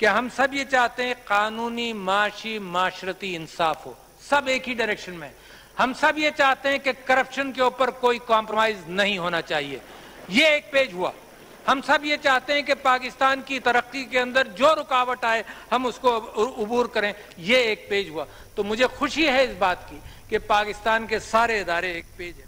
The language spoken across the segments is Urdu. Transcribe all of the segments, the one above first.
کہ ہم سب یہ چاہتے ہیں قانونی معاشی معاشرتی انصاف ہو، سب ایک ہی ڈائریکشن میں. ہم سب یہ چاہتے ہیں کہ کرپشن کے اوپر کوئی کمپرومائز نہیں ہونا چاہیے. یہ ایک پیج ہوا. ہم سب یہ چاہتے ہیں کہ پاکستان کی ترقی کے اندر جو رکاوٹ آئے ہم اس کو عبور کریں. یہ ایک پیج ہوا. تو مجھے خوشی ہے اس بات کی کہ پاکستان کے سارے ادارے ایک پیج ہیں.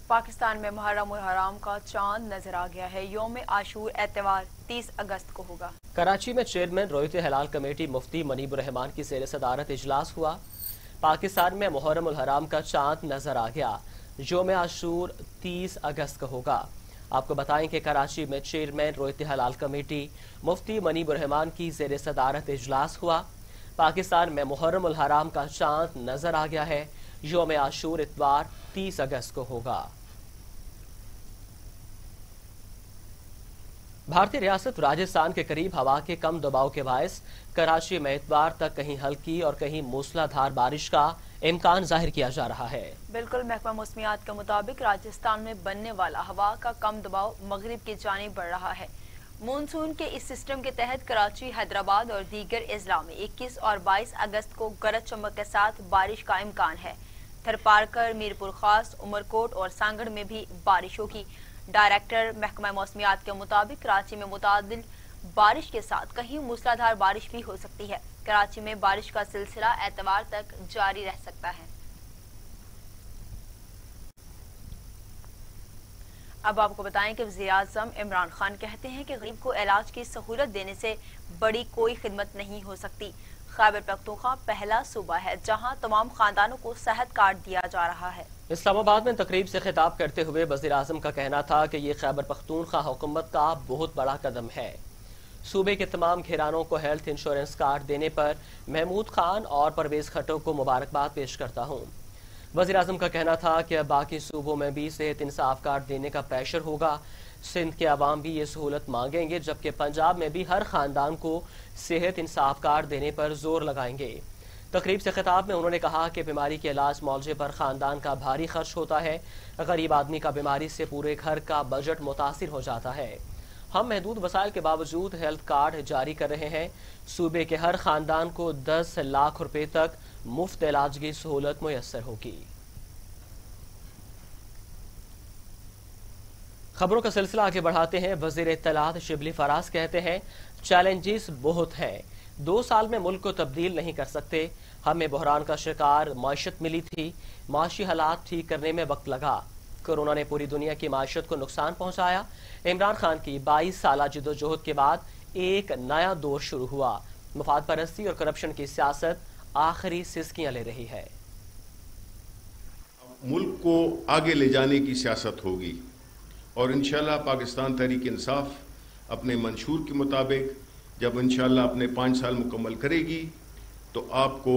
پاکستان میں محرم الحرام کا چاند نظر آ گیا ہے. یوم عاشور اتوار 30 اگست کو ہوگا. کراچی میں چیئرمین رویت ہلال کمیٹی مفتی منیب الرحمان کی زیر صدارت اجلاس ہوا. پاکستان میں محرم الحرام کا چاند نظر آ گیا. یوم عاشور 30 اگست کو ہوگا. آپ کو بتائیں کہ کراچی میں چیئرمین رویت ہلال کمیٹی مفتی منیب الرحمان کی زیر صدارت اجلاس ہوا. پاکستان میں محرم الحرام کا چاند نظر آ گیا ہے. یوم عاشور اتوار 30 اگست کو ہوگا. بھارتی ریاست راجستھان کے قریب ہوا کے کم دباؤ کے باعث کراچی میں اتوار تک کہیں ہلکی اور کہیں موسلا دھار بارش کا امکان ظاہر کیا جا رہا ہے. بالکل محکمہ موسمیات کے مطابق راجستھان میں بننے والا ہوا کا کم دباؤ مغرب کی جانب بڑھ رہا ہے. مونسون کے اس سسٹم کے تحت کراچی، حیدرآباد اور دیگر اضلاع میں 21 اور 22 اگست کو گرج چمک کے ساتھ بارش کا امکان ہے. تھرپارکر، میرپور خاص، عمرکوٹ اور سانگڑ میں بھی بارش ہوگی. ڈائریکٹر محکمہ موسمیات کے مطابق کراچی میں متعدل بارش کے ساتھ کہیں موسلادھار بارش بھی ہو سکتی ہے. کراچی میں بارش کا سلسلہ اتوار تک جاری رہ سکتا ہے. اب آپ کو بتائیں کہ وزیر اعظم عمران خان کہتے ہیں کہ غریب کو علاج کی سہولت دینے سے بڑی کوئی خدمت نہیں ہو سکتی. خیبر پختونخوا پہلا صوبہ ہے جہاں تمام خاندانوں کو صحت کارڈ دیا جا رہا ہے. اسلام آباد میں تقریب سے خطاب کرتے ہوئے وزیر اعظم کا کہنا تھا کہ یہ خیبر پختونخوا حکومت کا بہت بڑا قدم ہے. صوبے کے تمام گھرانوں کو ہیلتھ انشورنس کارڈ دینے پر محمود خان اور پرویز کھٹو کو مبارکباد پیش کرتا ہوں. وزیر اعظم کا کہنا تھا کہ اب باقی صوبوں میں بھی صحت انصاف کارڈ دینے کا پریشر ہوگا. سندھ کے عوام بھی یہ سہولت مانگیں گے جبکہ پنجاب میں بھی ہر خاندان کو صحت انصاف کارڈ دینے پر زور لگائیں گے. تقریب سے خطاب میں انہوں نے کہا کہ بیماری کے علاج معالجے پر خاندان کا بھاری خرچ ہوتا ہے. غریب آدمی کا بیماری سے پورے گھر کا بجٹ متاثر ہو جاتا ہے. ہم محدود وسائل کے باوجود ہیلتھ کارڈ جاری کر رہے ہیں. صوبے کے ہر خاندان کو 10 لاکھ روپے تک مفت علاج کی سہولت میسر ہوگی. خبروں کا سلسلہ آگے بڑھاتے ہیں. وزیر اطلاعات شبلی فراز کہتے ہیں چیلنجز بہت ہیں. 2 سال میں ملک کو تبدیل نہیں کر سکتے. ہمیں بحران کا شکار معیشت ملی تھی. معاشی حالات ٹھیک کرنے میں وقت لگا. کورونا نے پوری دنیا کی معیشت کو نقصان پہنچایا. عمران خان کی 22 سالہ جدوجہد کے بعد ایک نیا دور شروع ہوا. مفاد پرستی اور کرپشن کی سیاست آخری سسکیاں لے رہی ہے. ملک کو آگے لے جانے کی سیاست ہوگی اور انشاءاللہ پاکستان تحریک انصاف اپنے منشور کے مطابق جب انشاءاللہ اپنے 5 سال مکمل کرے گی تو آپ کو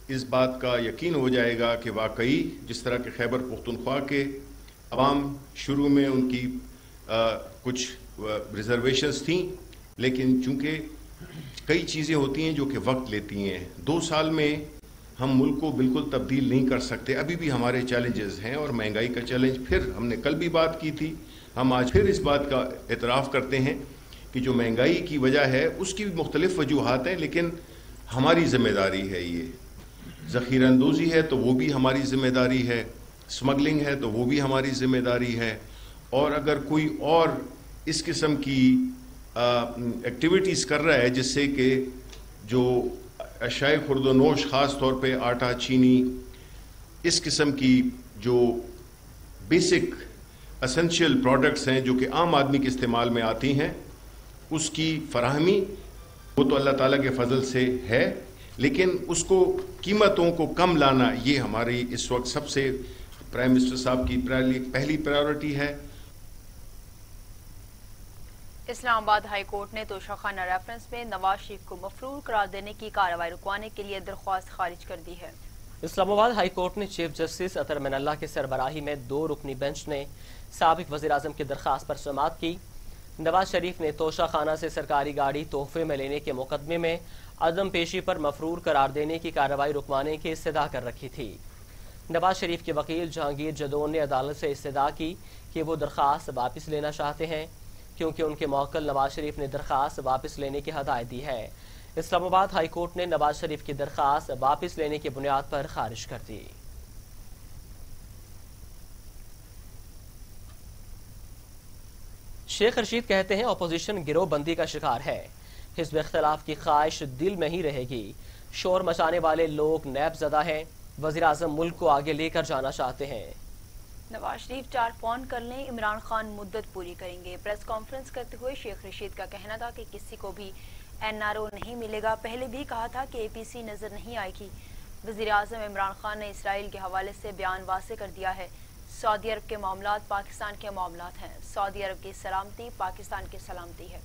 اس بات کا یقین ہو جائے گا کہ واقعی جس طرح کہ خیبر پختونخوا کے عوام شروع میں ان کی کچھ ریزرویشنز تھیں لیکن چونکہ کئی چیزیں ہوتی ہیں جو کہ وقت لیتی ہیں. 2 سال میں ہم ملک کو بالکل تبدیل نہیں کر سکتے. ابھی بھی ہمارے چیلنجز ہیں اور مہنگائی کا چیلنج پھر ہم نے کل بھی بات کی تھی. ہم آج پھر اس بات کا اعتراف کرتے ہیں کہ جو مہنگائی کی وجہ ہے اس کی بھی مختلف وجوہات ہیں لیکن ہماری ذمہ داری ہے. یہ ذخیرہ اندوزی ہے تو وہ بھی ہماری ذمہ داری ہے. اسمگلنگ ہے تو وہ بھی ہماری ذمہ داری ہے. اور اگر کوئی اور اس قسم کی ایکٹیویٹیز کر رہا ہے جس سے کہ جو اشیاء خرد و نوش خاص طور پہ آٹا، چینی، اس قسم کی جو بیسک اسینشیل پروڈکٹس ہیں جو کہ عام آدمی کے استعمال میں آتی ہیں اس کی فراہمی وہ تو اللہ تعالیٰ کے فضل سے ہے لیکن اس کو قیمتوں کو کم لانا یہ ہماری اس وقت سب سے پرائم منسٹر صاحب کی پہلی پرائیورٹی ہے. اسلام آباد ہائی کورٹ نے توشہ خانہ ریفرنس میں نواز شریف کو مفرور قرار دینے کی کارروائی رکوانے کے لیے درخواست خارج کر دی ہے. اسلام آباد ہائی کورٹ نے چیف جسٹس اطہر من اللہ کی سربراہی میں 2 رکنی بینچ نے سابق وزیر اعظم کی درخواست پر سماعت کی. نواز شریف نے توشہ خانہ سے سرکاری گاڑی تحفے میں لینے کے مقدمے میں عدم پیشی پر مفرور قرار دینے کی کارروائی رکوانے کی استدعا کر رکھی تھی. نواز شریف کے وکیل جہانگیر جدون نے عدالت سے استدعا کی کہ وہ درخواست واپس لینا چاہتے ہیں. کیونکہ ان کے موکل نواز شریف نے درخواست واپس لینے کی ہدایت دی ہے۔ اسلام آباد ہائی کورٹ نے نواز شریف کی درخواست واپس لینے کی بنیاد پر خارج کر دی۔ شیخ رشید کہتے ہیں اپوزیشن گروہ بندی کا شکار ہے، حزب اختلاف کی خواہش دل میں ہی رہے گی، شور مچانے والے لوگ نیب زدہ ہیں، وزیراعظم ملک کو آگے لے کر جانا چاہتے ہیں۔ نواز شریف 4 فون کر لیں، عمران خان مدت پوری کریں گے۔ پریس کانفرنس کرتے ہوئے شیخ رشید کا کہنا تھا کہ کسی کو بھی NRO نہیں ملے گا، پہلے بھی کہا تھا کہ APC نظر نہیں آئے گی۔ وزیراعظم عمران خان نے اسرائیل کے حوالے سے بیان واضح کر دیا ہے، سعودی عرب کے معاملات پاکستان کے معاملات ہیں، سعودی عرب کی سلامتی پاکستان کی سلامتی ہے۔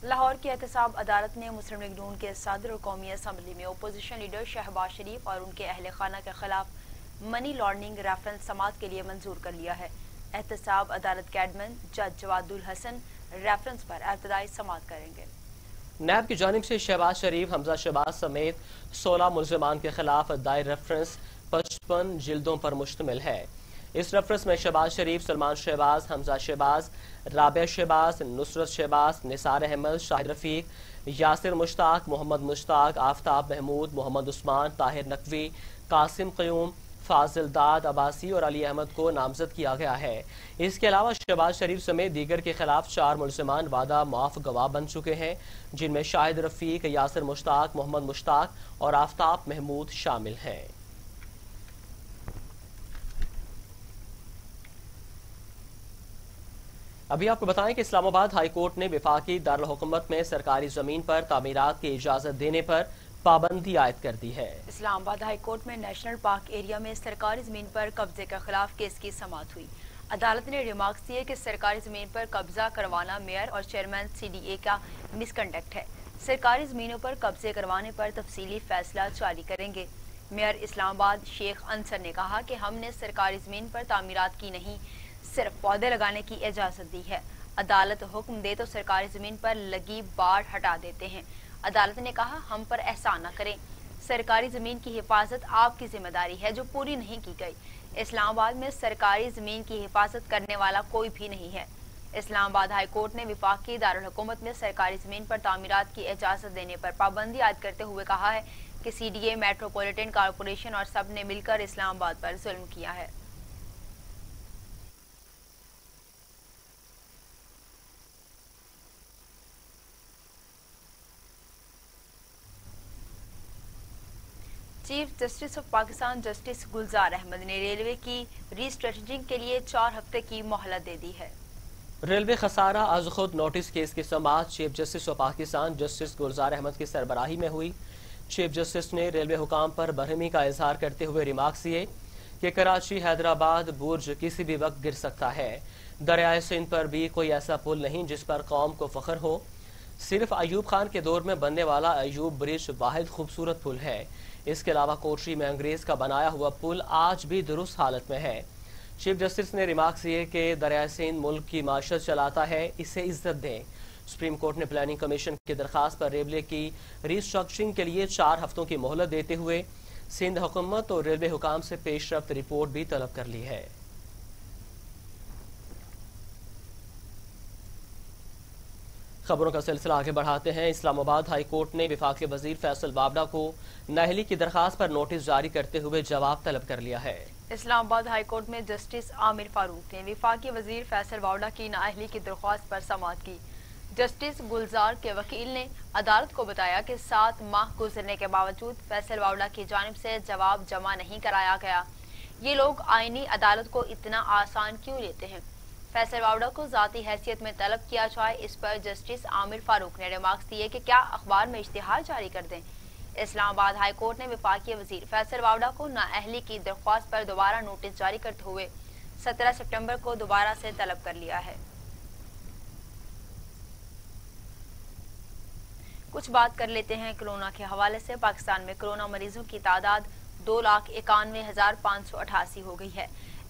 لاہور کی احتساب عدالت نے مسلم لیگ نون کے صدر اور قومی اسمبلی میں اپوزیشن لیڈر شہباز شریف اور ان کے اہل خانہ کے خلاف منی لانڈرنگ ریفرنس سماعت کے لیے منظور کر لیا ہے۔ احتساب عدالت کے ایڈمن جج جواد الحسن ریفرنس پر ابتدائی سماعت کریں گے۔ نیب کی جانب سے شہباز شریف، حمزہ شہباز سمیت 16 ملزمان کے خلاف دائر ریفرنس 55 جلدوں پر مشتمل ہے۔ اس ریفرنس میں شہباز شریف، سلمان شہباز، حمزہ شہباز، رابعہ شہباز، نصرت شہباز، نثار احمد، شاہد رفیق، یاسر مشتاق، محمد مشتاق، آفتاب محمود، محمد عثمان، طاہر نقوی، قاسم قیوم، فاضل داد عباسی اور علی احمد کو نامزد کیا گیا ہے۔ اس کے علاوہ شہباز شریف سمیت دیگر کے خلاف 4 ملزمان وعدہ معاف گواہ بن چکے ہیں، جن میں شاہد رفیق، یاسر مشتاق، محمد مشتاق اور آفتاب محمود شامل ہیں۔ ابھی آپ کو بتائیں کہ اسلام آباد ہائی کورٹ نے وفاقی دارالحکومت میں سرکاری زمین پر تعمیرات کی اجازت دینے پر پابندی عائد کر دی ہے۔ اسلام آباد ہائی کورٹ میں نیشنل پارک ایریا میں سرکاری زمین پر قبضے کے خلاف کیس کی سماعت ہوئی۔ عدالت نے ریمارکس دیے کہ سرکاری زمین پر قبضہ کروانا میئر اور چیئرمین CDA کا مس کنڈکٹ ہے۔ سرکاری زمینوں پر قبضے کروانے پر تفصیلی فیصلہ جاری کریں گے۔ میئر اسلام آباد شیخ انصر نے کہا کہ ہم نے سرکاری زمین پر تعمیرات کی نہیں، صرف پودے لگانے کی اجازت دی ہے۔ عدالت حکم دے تو سرکاری زمین پر لگی باڑ ہٹا دیتے ہیں۔ عدالت نے کہا ہم پر احسان نہ کریں، سرکاری زمین کی حفاظت آپ کی ذمہ داری ہے جو پوری نہیں کی گئی۔ اسلام آباد میں سرکاری زمین کی حفاظت کرنے والا کوئی بھی نہیں ہے۔ اسلام آباد ہائی کورٹ نے وفاقی دارالحکومت میں سرکاری زمین پر تعمیرات کی اجازت دینے پر پابندی عائد کرتے ہوئے کہا ہے کہ CDA، میٹروپولیٹن کارپوریشن اور سب نے مل کر اسلام آباد پر ظلم کیا ہے۔ Chief justice of Pakistan justice Gulzar Ahmed نے ریلوے کی ری اسٹریٹجنگ کے لیے 4 ہفتے کی مہلت دے دی ہے۔ ریلوے خسارہ از خود نوٹس کیس کی سماعت chief justice of Pakistan justice Gulzar Ahmed کی سربراہی میں ہوئی۔ چیف جسٹس نے ریلوے حکام پر برہمی کا اظہار کرتے ہوئے ریمارکس دیے کہ کراچی حیدرآباد برج کسی بھی وقت گر سکتا ہے۔ دریائے سندھ پر بھی کوئی ایسا پل نہیں جس پر قوم کو فخر ہو، صرف ایوب خان کے دور میں بننے والا ایوب برج واحد خوبصورت پل ہے۔ اس کے علاوہ کوٹری میں انگریز کا بنایا ہوا پل آج بھی درست حالت میں ہے۔ چیف جسٹس نے ریمارکس دیے کہ دریائے سندھ ملک کی معیشت چلاتا ہے، اسے عزت دیں۔ سپریم کورٹ نے پلاننگ کمیشن کی درخواست پر ریلوے کی ری اسٹرکچرنگ کے لیے 4 ہفتوں کی مہلت دیتے ہوئے سندھ حکومت اور ریلوے حکام سے پیش رفت رپورٹ بھی طلب کر لی ہے۔ خبروں کا سلسلہ آگے بڑھاتے ہیں۔ اسلام آباد ہائی کورٹ نے وفاقی وزیر فیصل وابڈا کو نااہلی کی درخواست پر نوٹس جاری کرتے ہوئے جواب طلب کر لیا ہے۔ اسلام آباد ہائی کورٹ میں جسٹس عامر فاروق نے وفاقی وزیر فیصل وابڈا کی نااہلی کی درخواست پر سماعت کی۔ جسٹس گلزار کے وکیل نے عدالت کو بتایا کہ 7 ماہ گزرنے کے باوجود فیصل وابڈا کی جانب سے جواب جمع نہیں کرایا گیا۔ یہ لوگ آئینی عدالت کو اتنا آسان کیوں لیتے ہیں؟ فیصل وابڈا کو ذاتی حیثیت میں طلب کیا جائے، اس پر جسٹس عامر فاروق نے ریمارکس دیے کہ کیا اخبار میں اشتہار جاری کر دیں۔ اسلام آباد ہائی کورٹ نے وفاقی وزیر فیصل وابڈا کو نااہلی کی درخواست پر دوبارہ نوٹس جاری کرتے ہوئے 17 سپٹمبر کو دوبارہ سے طلب کر لیا ہے۔ کچھ بات کر لیتے ہیں کورونا کے حوالے سے۔ پاکستان میں کورونا مریضوں کی تعداد 2,91,588 ہو گئی ہے۔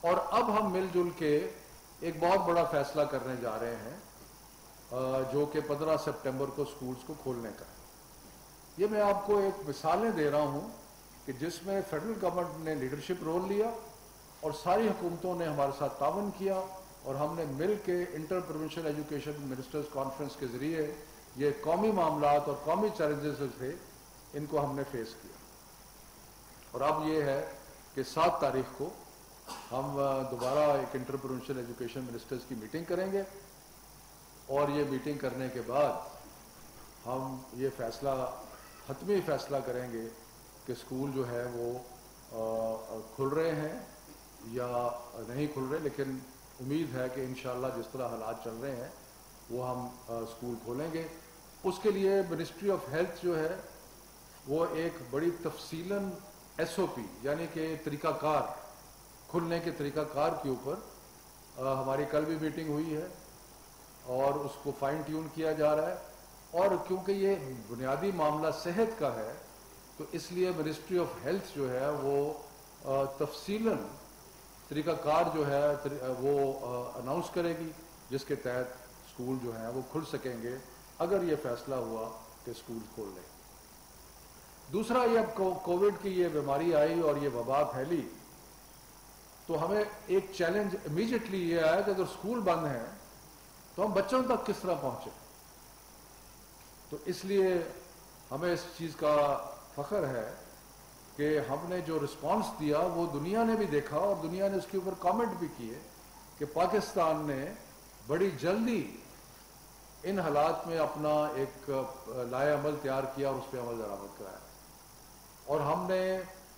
اور اب ہم مل جل کے ایک بہت بڑا فیصلہ کرنے جا رہے ہیں جو کہ 15 سپٹمبر کو سکولز کو کھولنے کا. یہ میں آپ کو ایک مثالیں دے رہا ہوں کہ جس میں فیڈرل گورنمنٹ نے لیڈرشپ رول لیا اور ساری حکومتوں نے ہمارے ساتھ تعاون کیا اور ہم نے مل کے inter provincial education ministers conference کے ذریعے یہ قومی معاملات اور قومی چیلنجز جو تھے ان کو ہم نے فیس کیا. اور اب یہ ہے کہ 7 تاریخ کو ہم دوبارہ ایک انٹر پروونشل ایجوکیشن منسٹرز کی میٹنگ کریں گے اور یہ میٹنگ کرنے کے بعد ہم یہ فیصلہ حتمی فیصلہ کریں گے کہ اسکول جو ہے وہ کھل رہے ہیں یا نہیں کھل رہے. لیکن امید ہے کہ انشاءاللہ جس طرح حالات چل رہے ہیں وہ ہم اسکول کھولیں گے. اس کے لیے منسٹری آف ہیلتھ جو ہے وہ ایک بڑی تفصیلاً SOP یعنی کہ طریقہ کار کھلنے کے طریقہ کار کے اوپر ہماری کل بھی میٹنگ ہوئی ہے اور اس کو فائن ٹیون کیا جا رہا ہے. اور کیونکہ یہ بنیادی معاملہ صحت کا ہے تو اس لیے منسٹری آف ہیلتھ جو ہے وہ تفصیلاً طریقہ کار جو ہے وہ اناؤنس کرے گی جس کے تحت اسکول جو ہیں وہ کھل سکیں گے اگر یہ فیصلہ ہوا کہ اسکول کھول لیں. دوسرا یہ اب کووڈ کی یہ بیماری آئی اور یہ وبا پھیلی تو ہمیں ایک چیلنج امیجیٹلی یہ آیا کہ اگر اسکول بند ہیں تو ہم بچوں تک کس طرح پہنچے. تو اس لیے ہمیں اس چیز کا فخر ہے کہ ہم نے جو رسپانس دیا وہ دنیا نے بھی دیکھا اور دنیا نے اس کے اوپر کامنٹ بھی کیے کہ پاکستان نے بڑی جلدی ان حالات میں اپنا ایک لائحہ عمل تیار کیا اور اس پہ عمل درآمد کرایا. اور ہم نے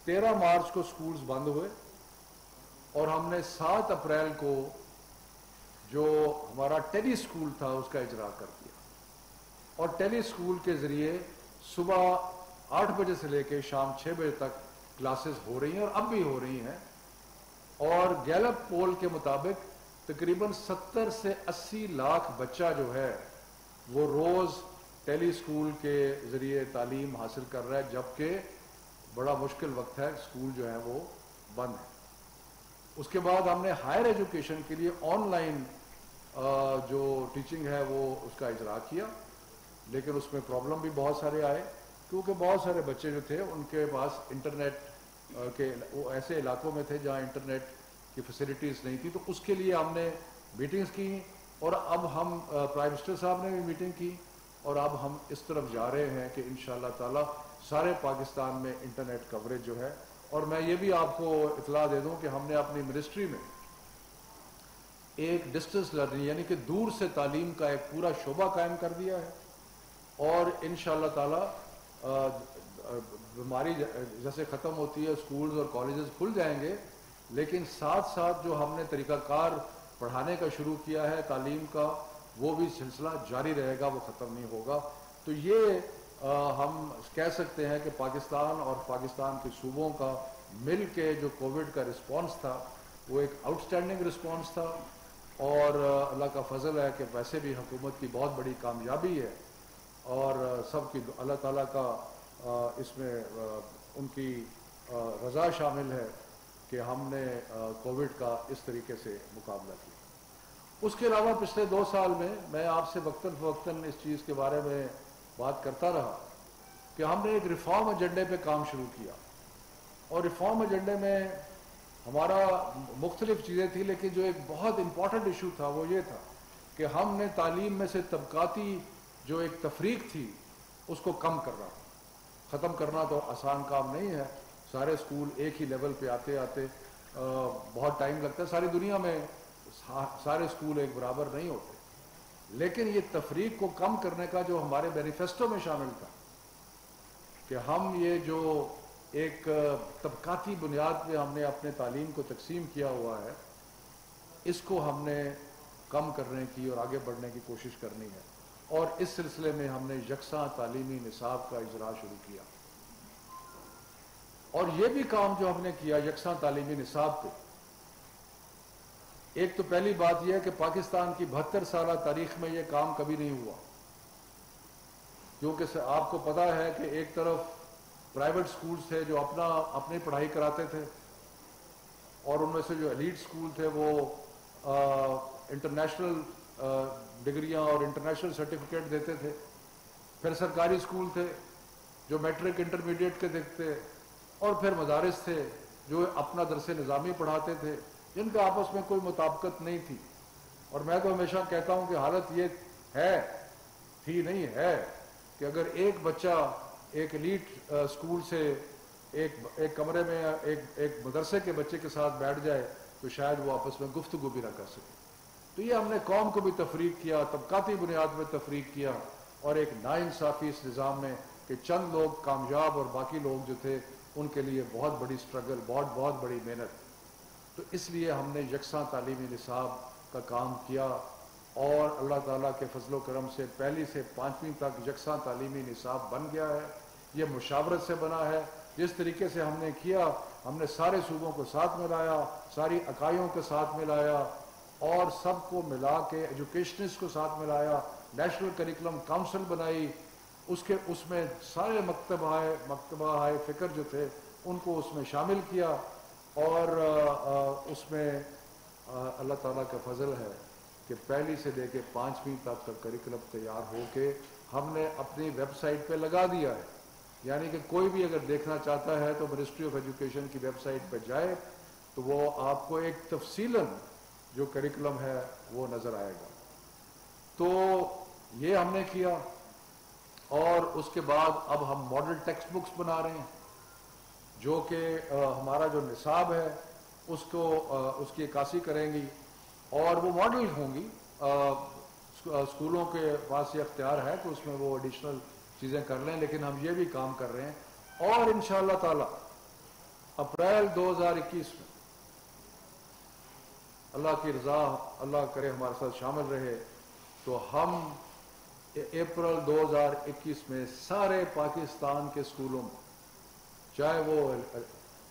13 مارچ کو سکولز بند ہوئے اور ہم نے 7 اپریل کو جو ہمارا ٹیلی سکول تھا اس کا اجرا کر دیا. اور ٹیلی سکول کے ذریعے صبح 8 بجے سے لے کے شام 6 بجے تک کلاسز ہو رہی ہیں اور اب بھی ہو رہی ہیں. اور گیلپ پول کے مطابق تقریباً 70 سے 80 لاکھ بچہ جو ہے وہ روز ٹیلی سکول کے ذریعے تعلیم حاصل کر رہا ہے جبکہ بڑا مشکل وقت ہے سکول جو ہے وہ بند ہے. اس کے بعد ہم نے ہائر ایجوکیشن کے لیے آن لائن جو ٹیچنگ ہے وہ اس کا اجرا کیا لیکن اس میں پرابلم بھی بہت سارے آئے کیونکہ بہت سارے بچے جو تھے ان کے پاس انٹرنیٹ کے وہ ایسے علاقوں میں تھے جہاں انٹرنیٹ کی فیسلٹیز نہیں تھی. تو اس کے لیے ہم نے میٹنگز کی اور اب ہم پرائم منسٹر صاحب نے بھی میٹنگ کی اور اب ہم اس طرف جا رہے ہیں کہ انشاءاللہ تعالی سارے پاکستان میں انٹرنیٹ کوریج جو ہے. اور میں یہ بھی آپ کو اطلاع دے دوں کہ ہم نے اپنی منسٹری میں ایک ڈسٹنس لرننگ یعنی کہ دور سے تعلیم کا ایک پورا شعبہ قائم کر دیا ہے اور انشاءاللہ تعالی بیماری جیسے ختم ہوتی ہے اسکولز اور کالجز کھل جائیں گے لیکن ساتھ ساتھ جو ہم نے طریقہ کار پڑھانے کا شروع کیا ہے تعلیم کا وہ بھی سلسلہ جاری رہے گا, وہ ختم نہیں ہوگا. تو یہ ہم کہہ سکتے ہیں کہ پاکستان اور پاکستان کے صوبوں کا مل کے جو کووڈ کا رسپانس تھا وہ ایک آؤٹ اسٹینڈنگ رسپانس تھا اور اللہ کا فضل ہے کہ ویسے بھی حکومت کی بہت بڑی کامیابی ہے اور سب کی اللہ تعالیٰ کا اس میں ان کی رضا شامل ہے کہ ہم نے کووڈ کا اس طریقے سے مقابلہ کیا. اس کے علاوہ پچھلے 2 سال میں میں آپ سے وقتاً فوقتاً اس چیز کے بارے میں بات کرتا رہا کہ ہم نے ایک ریفارم ایجنڈے پہ کام شروع کیا اور ریفارم ایجنڈے میں ہمارا مختلف چیزیں تھیں لیکن جو ایک بہت امپورٹنٹ ایشو تھا وہ یہ تھا کہ ہم نے تعلیم میں سے طبقاتی جو ایک تفریق تھی اس کو کم کرنا. ختم کرنا تو آسان کام نہیں ہے, سارے اسکول ایک ہی لیول پہ آتے آتے بہت ٹائم لگتا ہے. ساری دنیا میں سارے اسکول ایک برابر نہیں ہوتے لیکن یہ تفریق کو کم کرنے کا جو ہمارے مینیفیسٹو میں شامل تھا کہ ہم یہ جو ایک طبقاتی بنیاد پہ ہم نے اپنے تعلیم کو تقسیم کیا ہوا ہے اس کو ہم نے کم کرنے کی اور آگے بڑھنے کی کوشش کرنی ہے اور اس سلسلے میں ہم نے یکساں تعلیمی نصاب کا اجرا شروع کیا. اور یہ بھی کام جو ہم نے کیا یکساں تعلیمی نصاب پہ, ایک تو پہلی بات یہ ہے کہ پاکستان کی 72 سالہ تاریخ میں یہ کام کبھی نہیں ہوا کیونکہ آپ کو پتا ہے کہ ایک طرف پرائیویٹ سکولز تھے جو اپنی پڑھائی کراتے تھے اور ان میں سے جو ایلیٹ سکول تھے وہ انٹرنیشنل ڈگریاں اور انٹرنیشنل سرٹیفکیٹ دیتے تھے. پھر سرکاری سکول تھے جو میٹرک انٹرمیڈیٹ کے دیکھتے, اور پھر مدارس تھے جو اپنا درس نظامی پڑھاتے تھے, جن کا آپس میں کوئی مطابقت نہیں تھی. اور میں تو ہمیشہ کہتا ہوں کہ حالت یہ نہیں ہے کہ اگر ایک بچہ ایک ایلیٹ سکول سے ایک کمرے میں ایک مدرسے کے بچے کے ساتھ بیٹھ جائے تو شاید وہ آپس میں گفتگو بھی نہ کر سکے. تو یہ ہم نے قوم کو بھی تفریق کیا, طبقاتی بنیاد میں تفریق کیا, اور ایک ناانصافی اس نظام میں کہ چند لوگ کامیاب اور باقی لوگ جو تھے ان کے لیے بہت بڑی سٹرگل, بہت بڑی محنت. تو اس لیے ہم نے یکساں تعلیمی نصاب کا کام کیا, اور اللہ تعالیٰ کے فضل و کرم سے پہلی سے پانچویں تک یکساں تعلیمی نصاب بن گیا ہے. یہ مشاورت سے بنا ہے. جس طریقے سے ہم نے کیا, ہم نے سارے صوبوں کو ساتھ ملایا, ساری اکائیوں کے ساتھ ملایا, اور سب کو ملا کے ایجوکیشنسٹ کو ساتھ ملایا, نیشنل کریکولم کاؤنسل بنائی, اس میں سارے مکتبہ فکر جو تھے ان کو اس میں شامل کیا, اور اس میں اللہ تعالیٰ کا فضل ہے کہ پہلی سے لے کے پانچویں تک کا کریکولم تیار ہو کے ہم نے اپنی ویب سائٹ پہ لگا دیا ہے. یعنی کہ کوئی بھی اگر دیکھنا چاہتا ہے تو منسٹری آف ایجوکیشن کی ویب سائٹ پہ جائے تو وہ آپ کو ایک تفصیلاً جو کریکولم ہے وہ نظر آئے گا. تو یہ ہم نے کیا, اور اس کے بعد اب ہم ماڈل ٹیکسٹ بکس بنا رہے ہیں جو کہ ہمارا جو نصاب ہے اس کی عکاسی کریں گی, اور وہ ماڈل ہوں گی. اسکولوں کے پاس یہ اختیار ہے کہ اس میں وہ ایڈیشنل چیزیں کر لیں, لیکن ہم یہ بھی کام کر رہے ہیں. اور انشاءاللہ تعالی اپریل 2021 میں اللہ کی رضا, اللہ کرے ہمارے ساتھ شامل رہے, تو ہم اپریل 2021 میں سارے پاکستان کے اسکولوں میں, چاہے وہ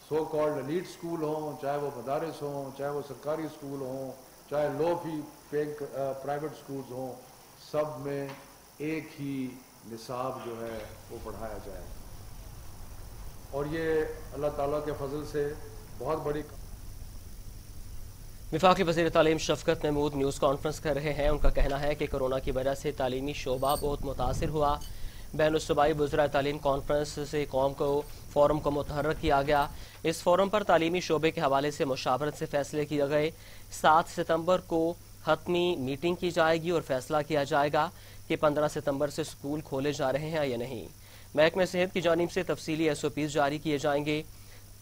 سو کالڈ ایلیٹ اسکول ہوں, چاہے وہ مدارس ہوں, چاہے وہ سرکاری اسکول ہوں, چاہے لو فی پیک پرائیویٹ اسکولز ہوں, سب میں ایک ہی نصاب جو ہے وہ پڑھایا جائے. اور یہ اللہ تعالیٰ کے فضل سے بہت بڑی. وفاقی وزیر تعلیم شفقت محمود نیوز کانفرنس کر رہے ہیں. ان کا کہنا ہے کہ کورونا کی وجہ سے تعلیمی شعبہ بہت متاثر ہوا. بین الصوبائی وزراء تعلیم کانفرنس سے قوم کو فورم کو متحرک کیا گیا. اس فورم پر تعلیمی شعبے کے حوالے سے مشاورت سے فیصلے کیے گئے. 7 ستمبر کو حتمی میٹنگ کی جائے گی اور فیصلہ کیا جائے گا کہ 15 ستمبر سے اسکول کھولے جا رہے ہیں یا نہیں. محکمہ صحت کی جانب سے تفصیلی SOPs جاری کیے جائیں گے.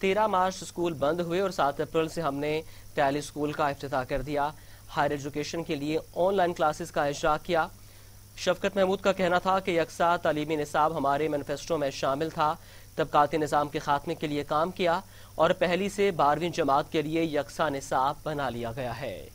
13 مارچ اسکول بند ہوئے اور 7 اپریل سے ہم نے ٹیلی اسکول کا افتتاح کر دیا. ہائر ایجوکیشن کے لیے آن لائن کلاسز کا اجرا کیا. شفقت محمود کا کہنا تھا کہ یکساں تعلیمی نصاب ہمارے مینیفیسٹو میں شامل تھا. طبقاتی نظام کے خاتمے کے لیے کام کیا اور پہلی سے 12ویں جماعت کے لیے یکساں نصاب بنا لیا گیا ہے.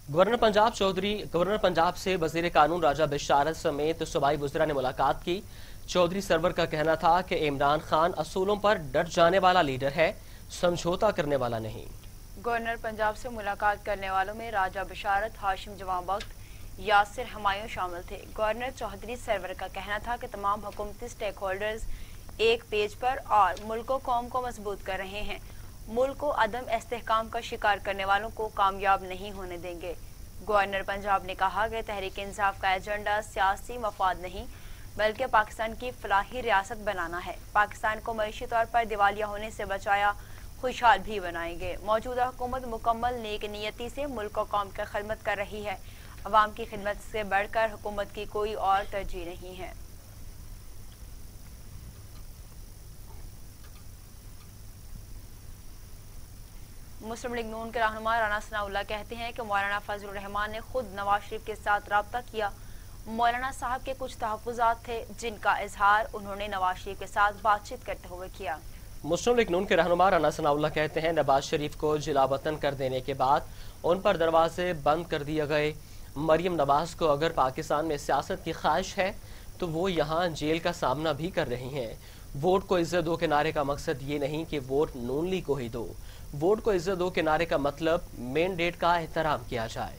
گورنر پنجاب سے وزیر قانون راجہ بشارت سمیت صوبائی وزراء نے ملاقات کی. چودھری سرور کا کہنا تھا کہ عمران خان اصولوں پر ڈٹ جانے والا لیڈر ہے, سمجھوتا کرنے والا نہیں. گورنر پنجاب سے ملاقات کرنے والوں میں راجہ بشارت, ہاشم جوان بخت, یاسر ہمایوں شامل تھے. گورنر چودھری سرور کا کہنا تھا کہ تمام حکومتی سٹیک ہولڈرز ایک پیج پر اور ملک و قوم کو مضبوط کر رہے ہیں. ملک کو عدم استحکام کا شکار کرنے والوں کو کامیاب نہیں ہونے دیں گے. گورنر پنجاب نے کہا کہ تحریک انصاف کا ایجنڈا سیاسی مفاد نہیں بلکہ پاکستان کی فلاحی ریاست بنانا ہے. پاکستان کو معاشی طور پر دیوالیہ ہونے سے بچایا, خوشحال بھی بنائیں گے. موجودہ حکومت مکمل نیک نیتی سے ملک و قوم کی خدمت کر رہی ہے. عوام کی خدمت سے بڑھ کر حکومت کی کوئی اور ترجیح نہیں ہے. مسلم لیگ نون کے رہنما رانا ثناء اللہ کہتے ہیں کہ مولانا فضل الرحمان نے خود نواز شریف کے ساتھ رابطہ کیا. مولانا صاحب کے کچھ تحفظات تھے جن کا اظہار انہوں نے نواز شریف کے ساتھ بات چیت کرتے ہوئے کیا. مسلم لیگ نون کے رہنما رانا ثناء اللہ کہتے ہیں نواز شریف کو جلا وطن کر دینے کے بعد ان پر دروازے بند کر دیے گئے. مریم نواز کو اگر پاکستان میں سیاست کی خواہش ہے تو وہ یہاں جیل کا سامنا بھی کر رہی ہیں. ووٹ کو عزت دو کے نعرے کا مقصد یہ نہیں کہ ووٹ نون لیگ کو ہی دو. ووٹ کو عزت دو کے نعرے کا مطلب مین ڈیٹ کا احترام کیا جائے.